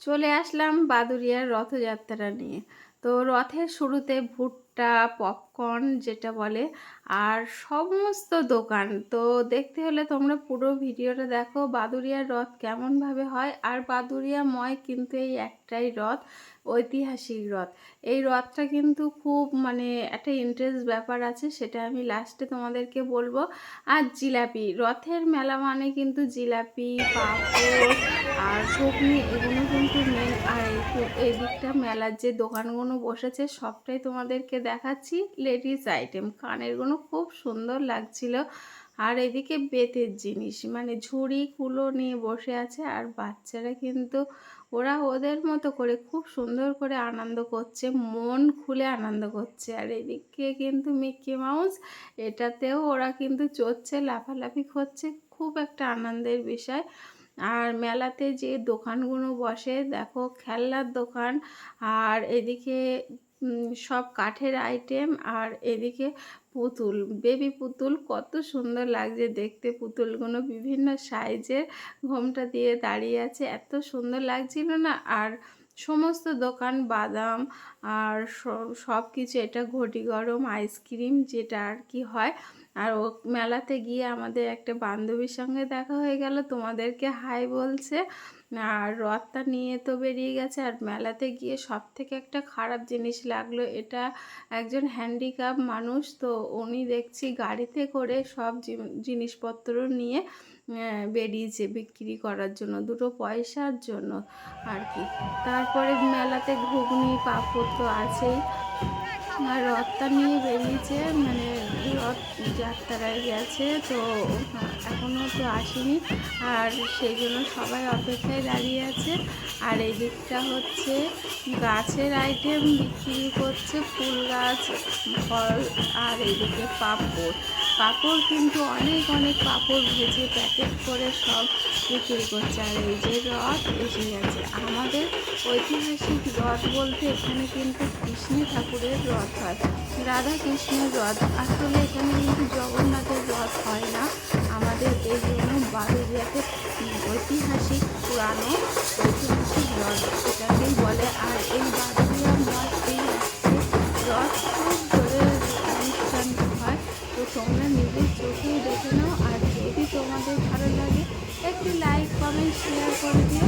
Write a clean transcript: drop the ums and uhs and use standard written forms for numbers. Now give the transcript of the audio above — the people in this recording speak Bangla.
চলে আসলাম বাদুড়িয়ার রথযাত্রা নিয়ে। তো রথের শুরুতে ভুট্টা, পপকর্ন যেটা বলে, আর সমস্ত দোকান। তো দেখতে হলে তোমরা পুরো ভিডিওটা দেখো বাদুড়িয়ার রথ কেমনভাবে হয়। আর বাদুড়িয়াময় কিন্তু এই একটাই রথ, ঐতিহাসিক রথ। এই রথটা কিন্তু খুব মানে একটা ইন্টারেস্ট ব্যাপার আছে, সেটা আমি লাস্টে তোমাদেরকে বলবো। আর জিলাপি, রথের মেলা মানে কিন্তু জিলাপি, পাঁপড় আর ঘুগনি, এগুলো কিন্তু মেন। আর এই দিকটা মেলার যে দোকানগুলো বসেছে সবটাই তোমাদেরকে দেখাচ্ছি। লেডিস আইটেম, কানেরগুলো খুব সুন্দর লাগছিল। আর এদিকে বেতের জিনিস, মানে ঝুড়ি কুলো নিয়ে বসে আছে। আর বাচ্চারা কিন্তু ওরা ওদের মতো করে খুব সুন্দর করে আনন্দ করছে, মন খুলে আনন্দ করছে। আর এদিকে কিন্তু মিকি মাউস, এটাতেও ওরা কিন্তু চড়ছে, লাফালাফি করছে, খুব একটা আনন্দের বিষয়। আর মেলাতে যে দোকানগুলো বসে দেখো, খেলনার দোকান, আর এদিকে সব কাঠের আইটেম, আর এদিকে পুতুল, বেবি পুতুল, কত সুন্দর লাগছে দেখতে পুতুলগুলো, বিভিন্ন সাইজের, ঘোমটা দিয়ে দাঁড়িয়ে আছে, এত সুন্দর লাগছিল না। আর সমস্ত দোকান বাদাম আর সব কিছু, এটা ঘটি গরম আইসক্রিম যেটা আর কি হয়। আর ও মেলাতে গিয়ে আমাদের একটা বান্ধবীর সঙ্গে দেখা হয়ে গেল, তোমাদেরকে হাই বলছে। আর রথটা নিয়ে তো বেরিয়ে গেছে। আর মেলাতে গিয়ে সব থেকে একটা খারাপ জিনিস লাগলো, এটা একজন হ্যান্ডিক্যাপ মানুষ, তো উনি দেখছি গাড়িতে করে সব জিনিসপত্র নিয়ে বেরিয়েছে বিক্রি করার জন্য, দুটো পয়সার জন্য আর কি। তারপরে মেলাতে ঘুগনি পাঁপড় তো আছেই। আর রথটা নিয়ে বেরিয়েছে, মানে রথ যাত্রায় গেছে, তো এখনও তো আসেনি। আর সেই জন্য সবাই অপেক্ষায় দাঁড়িয়ে আছে। আর এই দিকটা হচ্ছে গাছের আইটেম বিক্রি করছে, ফুল গাছ, ফল। আর এইদিকে পাঁপড়, পাঁপড় কিন্তু অনেক অনেক পাঁপড় ভেজে প্যাকেট করে সব বিক্রি করছে। আর এই যে রথ এসে গেছে আমাদের ঐতিহাসিক রথ বলতে, এখানে কিন্তু কৃষ্ণ ঠাকুরের রথ হয়, রাধা কৃষ্ণের রথ। আসলে এখানে কিন্তু জগন্নাথের রথ হয় না আমাদের, এই জন্য বাদুড়িয়াতে ঐতিহাসিক পুরানো ঐতিহাসিক রথ এটাকেই বলে। আর এই বাদুড়িয়া মঠ, এই রথ খুব জোরে অনুষ্ঠান হয়। তো তোমরা নিজের চোখেই দেখে নাও। আর যদি তোমাদের ভালো লাগে একটি লাইক কমেন্ট শেয়ার করে দিও।